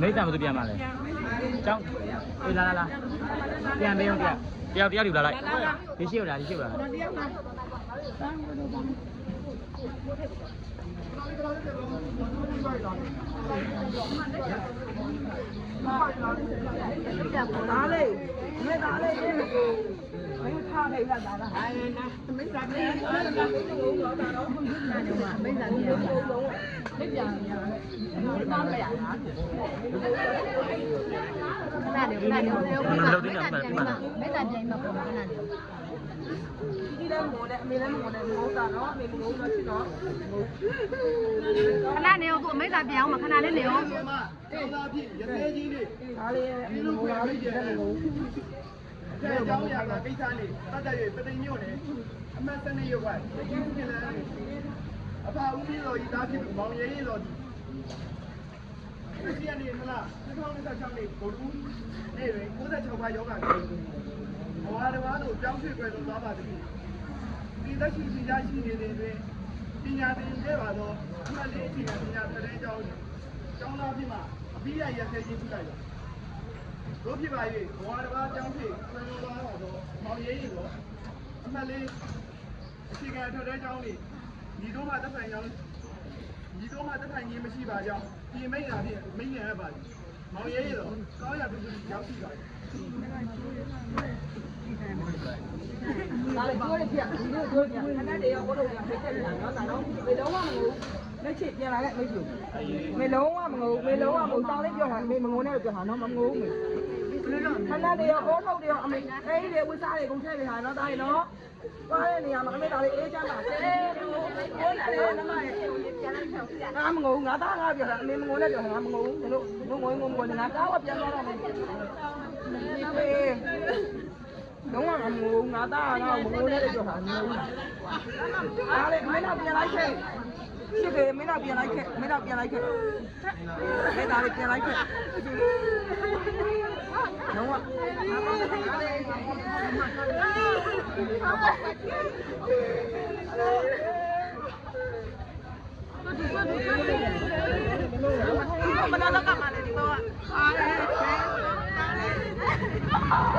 mấy tầm tôi mà này trong đi la tiền đây không tiền đeo điều là lại đi siêu là đá đi mấy đá đi mấy thang này là đá hai mấy giàn đi mấy giàn đi mấy giờ con phải ăn cái này đều mấy giàn vậy mà còn cái này đi lên ngủ đấy mình lên ngủ đấy ngủ cả nó mình ngủ nó chứ nó khán giả nhiều tụi mấy giàn béo mà khán giả lên nhiều这教养啊，非常的，大家也不得牛的，他们生的有关，有的人，怕屋里头一打起忙也一落地。这些年是啦，这方面上讲的，过度，那人我在桥块有干，我的话都江水怪都抓把子的，你在新新家新的那边，新家的这把都，他们年轻人新家特别教的，教那批嘛，毕业也才进出来的。嗰批牌月，我哋話江水佢攞嚟話咗冇嘢嘢咗，咁啊你時間頭先講你，你都買得平樣，你都買得平嘢咪試ပါကြော，ဒီမိညာ啲မိညာပါ，冇嘢嘢咗，ကောင်းရတူရောက်ရှိပါ。ဒါလည်းပြောရပြဒီလိုပြောပြခဏတည်းရောဘုလို့ရဖိတ်တယ်နော်ဒါတော့မေလုံးဝမငိုလက်ချစ်ပြန်လာတဲ့မိတ်ဆွေမေလုံးဝမငိုမေလုံးဝမငိုတောင်းလေးပြောတာမေမငိုနဲ့ပြောတာနော်မငိုဘူးမေခဏတည်းရောဘောထုတ်တည်းရောအမေအဲ့ဒီဝစ်စားတွေကုန်ထည့်ပေးဟာနော်ဒါရနော်သွားတဲ့နေရာမှာအမေဒါလေးအေးချမ်းပါစေဘိုးလာတယ်နမရဲ့ပြန်လိုက်ချောင်းငါမငိုငါသားငါပြောတာအမေမငိုနဲ့ပြောတာငါမငိုဘူးတို့ငိုငါသားကပြန်သွားတော့မယ်လုံးဝမငိုငါသားကမငိုနဲ့ပြောတာမငိုဘူးဒါလေးအမေတော့ပြန်လိုက်ခဲ့ရှိတယ်မင်းတော့ပြန်လိုက်ခဲ့မင်းတော့ပြန်လိုက်ခဲ့အဲ့ဒါလေးပြန်လိုက်ခဲ့လုံးဝမနာတော့ကမှလည်းဒီတော့အား